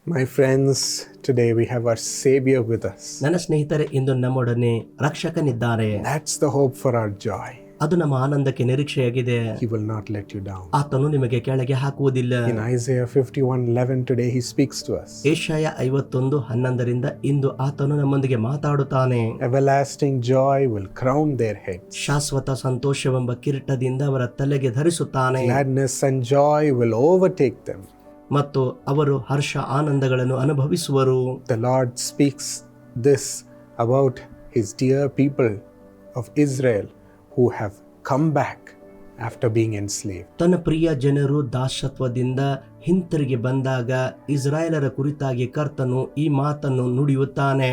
My friends, today we have our Savior with us. ನನ್ನ ಸ್ನೇಹಿತರೆ, ಇಂದು ನಮ್ಮೊಡನೆ ರಕ್ಷಕನಿದ್ದಾರೆ. That's the hope for our joy. ಅದು ನಮ್ಮ ಆನಂದಕ್ಕೆ ನಿರೀಕ್ಷೆಯಾಗಿದೆ. He will not let you down. ಆತನು ನಿಮಗೆ ಕೆಳಗೆ ಹಾಕುವುದಿಲ್ಲ. In Isaiah 51:11 today he speaks to us. ಯೆಶಾಯ 51:11 ಇಂದು ಆತನು ನಮ್ಮೊಂದಿಗೆ ಮಾತಾಡುತ್ತಾನೆ. Everlasting joy will crown their heads. ಶಾಶ್ವತ ಸಂತೋಷವೆಂಬ ಕಿರೀಟದಿಂದ ಅವರ ತಲೆಗೆ ಧರಿಸುತ್ತಾನೆ. Gladness and joy will overtake them. ಮತ್ತು ಅವರು ಹರ್ಷ ಆನಂದಗಳನ್ನು ಅನುಭವಿಸುವರು. The Lord speaks this about his dear people of Israel who have come back after being enslaved. ತನ್ನ ಪ್ರಿಯ ಜನರು ದಾಸತ್ವದಿಂದ ಹಿಂತಿರುಗಿ ಬಂದಾಗ ಇಸ್ರಾಯೇಲರ ಕುರಿತಾಗಿ ಕರ್ತನು ಈ ಮಾತನ್ನು ನುಡಿಯುತ್ತಾನೆ.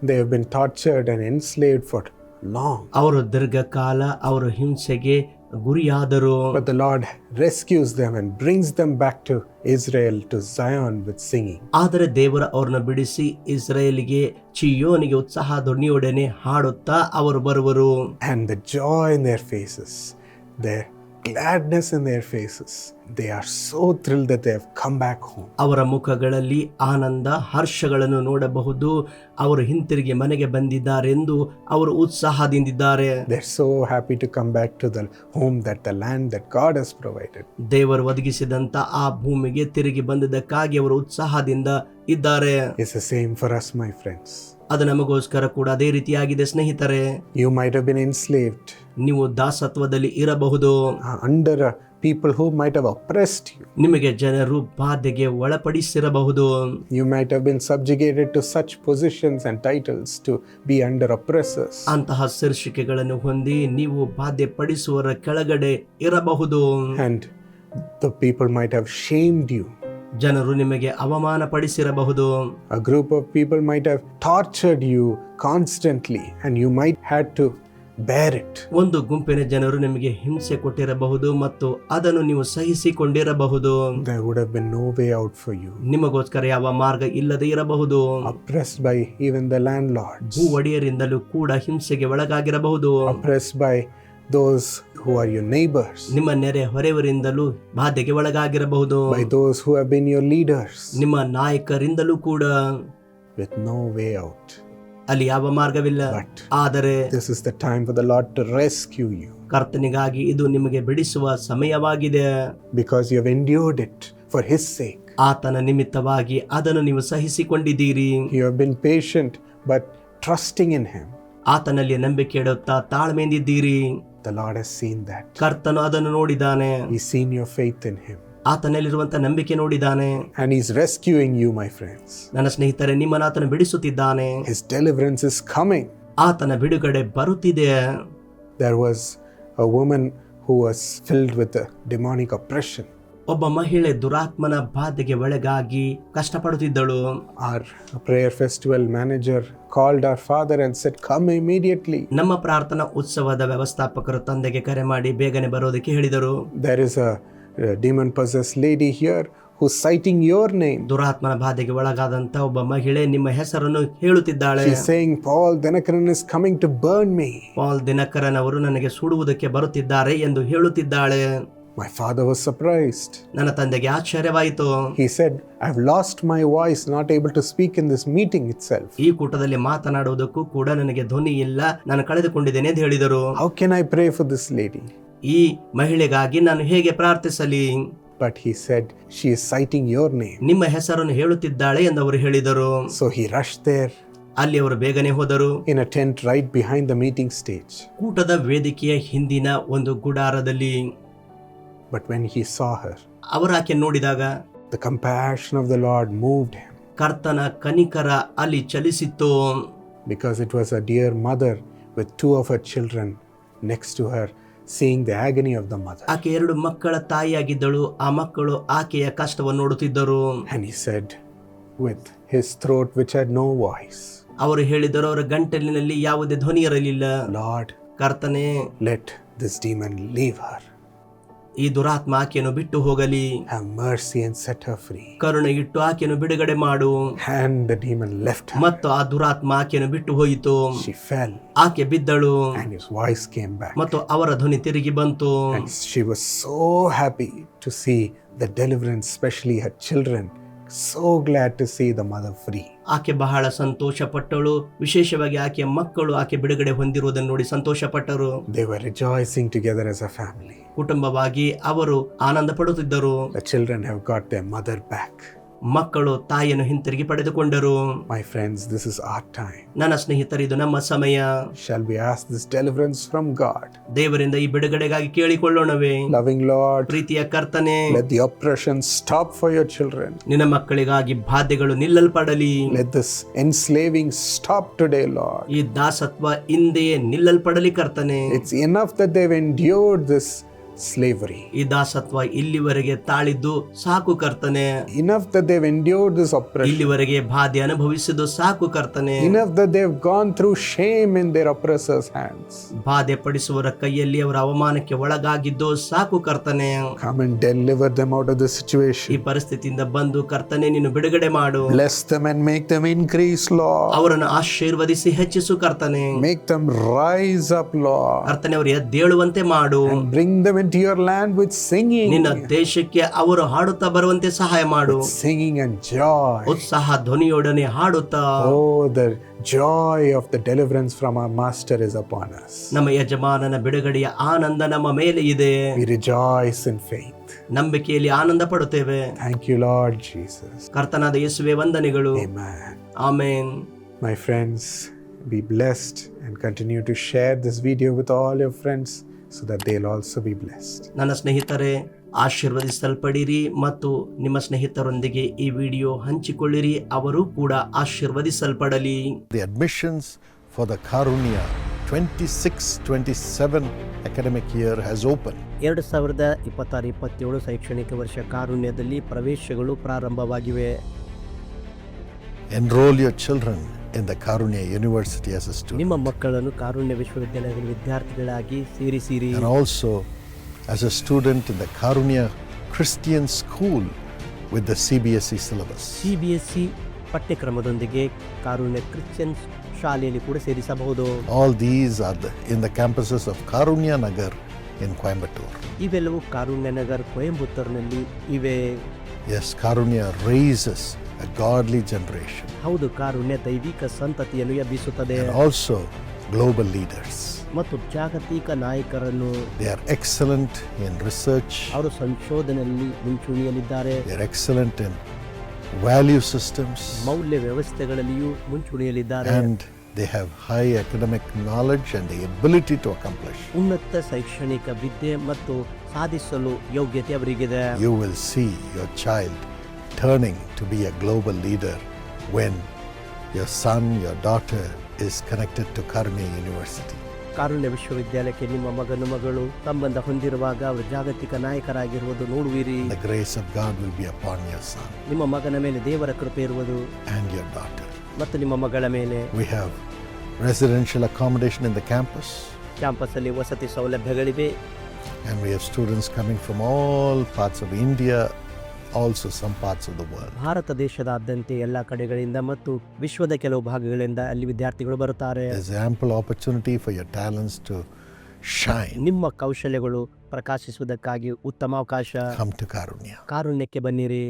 They have been tortured and enslaved for long. ಅವರು ದೀರ್ಘಕಾಲ ಅವರು ಹಿಂಸೆಗೆ ಗುರಿಯಾದರು. But the Lord rescues them and brings them back to Israel, to Zion with singing. ಆದರೆ ದೇವರು ಅವರನ್ನು ಬಿಡಿಸಿ ಇಸ್ರಾಯೇಲಿಗೆ ಚಿಯೋನಿಗೆ ಉತ್ಸಾಹ ಧ್ವನಿಯೊಡನೆ ಹಾಡುತ್ತಾ ಅವರು ಬರುವರು. And the joy in their faces, their gladness in their faces, they are so thrilled that they have come back home. ಅವರ ಮುಖಗಳಲ್ಲಿ ಆನಂದ ಹರ್ಷಗಳನ್ನು ನೋಡಬಹುದು. ಅವರು ಹಿಂತಿರುಗಿ ಮನೆಗೆ ಬಂದಿದ್ದಾರೆಂದು ಅವರು ಉತ್ಸಾಹದಿಂದಿದ್ದಾರೆ. They're so happy to come back to the home, that the land that God has provided. ದೇವರು ಒದಗಿಸಿದಂತ ಆ ಭೂಮಿಗೆ ತಿರುಗಿ ಬಂದಿದ್ದಕ್ಕಾಗಿ ಅವರು ಉತ್ಸಾಹದಿಂದ ಇದ್ದಾರೆ. It's the same for us, my friends. ಅದು ನಮಗೋಸ್ಕರ ಕೂಡ ಅದೇ ರೀತಿಯಾಗಿದೆ ಸ್ನೇಹಿತರೆ. You might have been enslaved ನೀವು ದಾಸತ್ವದಲ್ಲಿ ಇರಬಹುದು. under people who might have oppressed you. ನಿಮಗೆ ಜನರು ಬಾಧೆಗೆ ಒಳಪಡಿಸಿರಬಹುದು. You might have been subjugated to such positions and titles to be under oppressors. ಅಂತಹ ಶೀರ್ಷಿಕೆಗಳನ್ನು ಹೊಂದಿ ನೀವು ಬಾಧೆ ಪಡಿಸುವರ ಕೆಳಗಡೆ ಇರಬಹುದು. And the people might have shamed you. ಜನರು ನಿಮಗೆ ಅವಮಾನ ಪಡಿಸಿರಬಹುದು. A group of people might have tortured you constantly and you might had to bear it. ಒಂದು ಗುಂಪಿನ ಜನರು ನಿಮಗೆ ಹಿಂಸೆ ಕೊಟ್ಟಿರಬಹುದು ಮತ್ತು ಅದನ್ನು ನೀವು ಸಹಿಸಿಕೊಂಡಿರಬಹುದು. There would have been no way out for you. ನಿಮಗೋಸ್ಕರ ಯಾವ ಮಾರ್ಗ ಇಲ್ಲದೆ ಇರಬಹುದು. Oppressed by even the landlords. ಭೂ ಒಡೆಯರಿಂದಲೂ ಕೂಡ ಹಿಂಸೆಗೆ ಒಳಗಾಗಿರಬಹುದು. Oppressed by those who are your neighbors. ನಿಮ್ಮ ನೆರೆ ಹೊರೆಯವರಿಂದಲೂ ಬಾಧೆಗೆ ಒಳಗಾಗಿರಬಹುದು. By those who have been your leaders. ನಿಮ್ಮ ನಾಯಕರಿಂದಲೂ ಕೂಡ. With no way out. ಅಲ್ಲಿ ಯಾವ ಮಾರ್ಗವಿಲ್ಲ. ಆದರೆ this is the time for the Lord to rescue you. ಕರ್ತನಿಗಾಗಿ ಇದು ನಿಮಗೆ ಬಿಡಿಸುವ ಸಮಯವಾಗಿದೆ. Because you have endured it for his sake. ಆತನ ನಿಮಿತ್ತವಾಗಿ ಅದನ್ನು ನೀವು ಸಹಿಸಿಕೊಂಡಿದ್ದೀರಿ. You have been patient but trusting in him. ಆತನಲ್ಲಿ ನಂಬಿಕೆ ಇಡುತ್ತಾ ತಾಳ್ಮೆಯಿಂದಿದ್ದೀರಿ. The Lord has seen that. ಕರ್ತನು ಅದನ್ನು ನೋಡಿದ್ದಾನೆ. He's seen your faith in him. ಆತನಲ್ಲಿರುವಂತ ನಂಬಿಕೆ ನೋಡಿದ್ದಾನೆ. And he's rescuing you, my friends. ನನ್ನ ಸ್ನೇಹಿತರೆ, ನಿಮ್ಮನ್ನು ಆತನು ಬಿಡಿಸುತ್ತಿದ್ದಾನೆ. His deliverance is coming. ಆತನ ಬಿಡುಗಡೆ ಬರುತ್ತಿದೆ. There was a woman who was filled with a demonic oppression. ಒಬ್ಬ ಮಹಿಳೆ ದುರಾತ್ಮನ ಬಾಧೆಗೆ ಒಳಗಾಗಿ ಕಷ್ಟಪಡುತ್ತಿದ್ದಳು. Our prayer festival manager called our father and said, "Come immediately." ನಮ್ಮ ಪ್ರಾರ್ಥನಾ ಉತ್ಸವದ ವ್ಯವಸ್ಥಾಪಕರು ತಂದೆಗೆ ಕರೆ ಮಾಡಿ ಬೇಗನೆ ಬರೋದಕ್ಕೆ ಹೇಳಿದರು. There is a demon possessed lady here who's citing your name. ದುರಾತ್ಮನ ಬಾಧೆಗೆ ಒಳಗಾದಂತ ಒಬ್ಬ ಮಹಿಳೆ ನಿಮ್ಮ ಹೆಸರನ್ನು ಹೇಳುತ್ತಿದ್ದಾಳೆ. She's saying, "Paul Dinakaran is coming to burn me." Pal Dinakaran ಅವರು ನನಗೆ ಸುಡುವುದಕ್ಕೆ ಬರುತ್ತಿದ್ದಾರೆ ಎಂದು ಹೇಳುತ್ತಿದ್ದಾಳೆ. My father was surprised. ನನ್ನ ತಂದೆಗೆ ಆಶ್ಚರ್ಯವಾಯಿತು. He said, "I've lost my voice, not able to speak in this meeting itself." ಈ ಕೂಟದಲ್ಲಿ ಮಾತನಾಡುವುದಕ್ಕೂ ಕೂಡ ನನಗೆ ಧ್ವನಿ ಇಲ್ಲ, ನಾನು ಕಳೆದುಕೊಂಡಿದ್ದೇನೆ ಎಂದು ಹೇಳಿದರು. How can I pray for this lady? ಈ ಮಹಿಳೆಗಾಗಿ ನಾನು ಹೇಗೆ ಪ್ರಾರ್ಥಿಸಲಿ? But he said, "She is citing your name." ನಿಮ್ಮ ಹೆಸರನ್ನು ಹೇಳುತ್ತಿದ್ದಾಳೆ ಎಂದು ಅವರು ಹೇಳಿದರು. So he rushed there. ಅಲ್ಲಿ ಅವರು ಬೇಗನೆ ಹೋದರು. In a tent right behind the meeting stage. ಕೂಟದ ವೇದಿಕೆಯ ಹಿಂದಿನ ಒಂದು ಗುಡಾರದಲ್ಲಿ. But when he saw her, ಅವರಾಕೆ ನೋಡಿದಾಗ the compassion of the Lord moved him. ಕರ್ತನ ಕನಿಕರ ಅಲ್ಲಿ ಚಲಿಸಿತ್ತು. Because it was a dear mother with two of her children next to her, seeing the agony of the mother. ಆಕೆ ಎರಡು ಮಕ್ಕಳ ತಾಯಿಯಾಗಿದ್ದಳು. ಆ ಮಕ್ಕಳು ಆಕೆಯ ಕಷ್ಟವನ್ನು ನೋಡುತ್ತಿದ್ದರು. And he said with his throat which had no voice, ಅವರು ಹೇಳಿದರು, ಅವರ ಗಂಟಲಿನಲ್ಲಿ ಯಾವುದೇ ಧ್ವನಿ ಇರಲಿಲ್ಲ, "Lord, ಕರ್ತನೇ, let this demon leave her. ಈ ದುರಾತ್ಮ ಆಕೆಯನ್ನು ಬಿಟ್ಟು ಹೋಗಲಿ. Have mercy and set her free." ಕರುಣೆ ಇಟ್ಟು ಆಕೆಯನ್ನು ಬಿಡುಗಡೆ ಮಾಡು. And the demon left her. ಮತ್ತು ಆ ದುರಾತ್ಮ ಆಕೆಯನ್ನು ಬಿಟ್ಟು ಹೋಯಿತು. She fell. ಆಕೆ ಬಿದ್ದಳು. And his voice came back. ಮತ್ತು ಅವರ ಧ್ವನಿ ತಿರುಗಿ ಬಂತು. And she was so happy to see the deliverance, especially her children, so glad to see the mother free. ಆಕೆ ಬಹಳ ಸಂತೋಷ ಪಟ್ಟಳು. ವಿಶೇಷವಾಗಿ ಆಕೆಯ ಮಕ್ಕಳು ಆಕೆ ಬಿಡುಗಡೆ ಹೊಂದಿರುವುದನ್ನು ನೋಡಿ ಸಂತೋಷ ಪಟ್ಟರು. They were rejoicing together as a family. ಕುಟುಂಬವಾಗಿ ಅವರು ಆನಂದ ಪಡುತ್ತಿದ್ದರು. The children have got their mother back. ಮಕ್ಕಳು ತಾಯಿಯನ್ನು ಹಿಂತಿರುಗಿ ಪಡೆದುಕೊಂಡರು. My friends, this is our time. ನನ್ನ ಸ್ನೇಹಿತರು, ಇದು ನಮ್ಮ ಸಮಯ. Shall we ask this deliverance from God? ದೇವರಿಂದ ಈ ಬಿಡುಗಡೆಗಾಗಿ ಕೇಳಿಕೊಳ್ಳೋಣವೇ? Loving Lord, ಪ್ರೀತಿಯ ಕರ್ತನೆ, let the oppression stop for your children. ನಿನ್ನ ಮಕ್ಕಳಿಗಾಗಿ ಬಾಧ್ಯಗಳು ನಿಲ್ಲಲ್ಪಡಲಿ. Let this enslaving stop today, Lord. ಈ ದಾಸತ್ವ ಹಿಂದೆಯೇ ನಿಲ್ಲಲ್ಪಡಲಿ ಕರ್ತನೆ. It's enough that they've endured this slavery. ಈ ದಾಸತ್ವ ಇಲ್ಲಿವರೆಗೆ ತಾಳಿದ್ದು ಸಾಕು ಕರ್ತನೆ. Enough that they've endured this oppression. ಇಲ್ಲಿವರೆಗೆ ಬಾಧೆ ಅನುಭವಿಸಿದ್ದು ಸಾಕು ಕರ್ತನೆ. Enough that they've gone through shame in their oppressors' hands. ಬಾಧೆ ಪಡಿಸುವವರ ಕೈಯಲ್ಲಿ ಅವರ ಅವಮಾನಕ್ಕೆ ಒಳಗಾಗಿದ್ದು ಸಾಕು ಕರ್ತನೆ. Come and deliver them out of this ಈ situation. ಪರಿಸ್ಥಿತಿಯಿಂದ ಬಂದು ಕರ್ತನೆ ನೀನು ಬಿಡುಗಡೆ ಮಾಡು. Bless them and make them increase, Lord. ಅವರನ್ನು ಆಶೀರ್ವದಿಸಿ ಹೆಚ್ಚಿಸು ಕರ್ತನೆ. Make them rise up, Lord. ಕರ್ತನೆ ಅವರು ಎದ್ದೇಳುವಂತೆ ಮಾಡು. And bring them into your land with singing. ನಿನ್ನ ದೇಶಕ್ಕೆ ಅವರು ಹಾಡುತ್ತಾ ಬರುವಂತೆ ಸಹಾಯ ಮಾಡು. With singing and joy. ಉತ್ಸಾಹ ಧ್ವನಿಯೊಡನೆ ಹಾಡುತ್ತಾ. Oh, the joy of the deliverance from our master is upon us. ನಮ್ಮ ಯಜಮಾನನ ಬಿಡುಗಡೆಯ ಆನಂದ ನಮ್ಮ ಮೇಲೆ ಇದೆ. We rejoice in faith. ನಂಬಿಕೆಯಲ್ಲಿ ಆನಂದ ಪಡುತ್ತೇವೆ. Thank you, Lord Jesus. ಕರ್ತನಾದ ಯೇಸುವೆ ವಂದನೆಗಳು. Amen. Amen. My friends, be blessed and continue to share this video with all your friends so that they'll also be blessed. ನನ್ನ ಸ್ನೇಹಿತರೆ, ಆಶೀರ್ವದಿಸಲ್ಪಡಿರಿ ಮತ್ತು ನಿಮ್ಮ ಸ್ನೇಹಿತರೊಂದಿಗೆ ಈ ವಿಡಿಯೋ ಹಂಚಿಕೊಳ್ಳಿರಿ, ಅವರು ಕೂಡ ಆಶೀರ್ವದಿಸಲ್ಪಡಲಿ. The admissions for the Karunya 26-27 academic year has opened. 2026-27 ಶೈಕ್ಷಣಿಕ ವರ್ಷ ಕಾರುಣ್ಯದಲ್ಲಿ ಪ್ರವೇಶಗಳು ಪ್ರಾರಂಭವಾಗಿವೆ. Enroll your children in the Karunya University as a student. ನಿಮ್ಮ ಮಕ್ಕಳನ್ನು ಕಾರುಣ್ಯ ವಿಶ್ವವಿದ್ಯಾಲಯದಲ್ಲಿ ವಿದ್ಯಾರ್ಥಿಗಳಾಗಿ ಸೇರಿಸಿರಿ. And also as a student in the Karunya Christian School with the CBSE syllabus. CBSE ಪಠ್ಯಕ್ರಮದೊಂದಿಗೆ Karunya Christian ಶಾಲೆಯಲ್ಲಿ ಕೂಡ ಸೇರಿಸಬಹುದು. All these are in the campuses of Karunya Nagar in Coimbatore. ಇವೆಲ್ಲವೂ ಕಾರುಣ್ಯ ನಗರ್ ಕೊಯಂಬತ್ತೂರಿನಲ್ಲಿ ಇವೆ. Yes, Karunya raises a godly generation. ಹೌದು, ಕಾರುಣ್ಯ ದೈವಿಕ ಸಂತತಿಯನ್ನು ಎಬ್ಬಿಸುತ್ತದೆ. And also global leaders. ಮತ್ತು ಜಾಗತಿಕ ನಾಯಕರನ್ನು. They are excellent in research. ಅವರು ಸಂಶೋಧನೆಯಲ್ಲಿ ಮುಂಚೂಣಿಯಲ್ಲಿದ್ದಾರೆ. They are excellent in value systems. ಮೌಲ್ಯ ವ್ಯವಸ್ಥೆಗಳಲ್ಲಿಯೂ ಮುಂಚೂಣಿಯಲ್ಲಿದ್ದಾರೆ. And they have high academic knowledge and the ability to accomplish. ಉನ್ನತ ಶೈಕ್ಷಣಿಕ ವಿದ್ಯೆ ಮತ್ತು ಸಾಧಿಸಲು ಯೋಗ್ಯತೆ ಅವರಿಗಿದೆ. You will see your child turning to be a global leader when your son, your daughter is connected to Karunya University. ಕಾರುಣ್ಯ ವಿಶ್ವವಿದ್ಯಾಲಯಕ್ಕೆ ನಿಮ್ಮ ಮಗನು ಮಗಳು ಸಂಬಂಧ ಹೊಂದಿರುವಾಗ ಅವರು ಜಾಗತಿಕ ನಾಯಕರಾಗಿರುವುದು ನೋಡುವಿರಿ. The grace of God will be upon your son ನಿಮ್ಮ ಮಗನ ಮೇಲೆ ದೇವರ ಕೃಪೆ ಇರುವುದು and your daughter. ಮತ್ತು ನಿಮ್ಮ ಮಗಳ ಮೇಲೆ. We have residential accommodation in the campus. Campus ಅಲ್ಲಿ ವಸತಿ ಸೌಲಭ್ಯಗಳಿವೆ. And we have students coming from all parts of India, also some parts of the world. Bharat ದೇಶದಾದ್ಯಂತ ಎಲ್ಲ ಕಡೆಗಳಿಂದ ಮತ್ತು ವಿಶ್ವದ ಕೆಲವು ಭಾಗಗಳಿಂದ ಅಲ್ಲಿ ವಿದ್ಯಾರ್ಥಿಗಳು ಬರುತ್ತಾರೆ. There's ample opportunity for your talents to shine. ನಿಮ್ಮ ಕೌಶಲ್ಯಗಳು ಪ್ರಕಾಶಿಸುವುದಕ್ಕಾಗಿ ಉತ್ತಮ ಅವಕಾಶ. Come to Karunya. ಕಾರುಣ್ಯಕ್ಕೆ ಬನ್ನಿರಿ.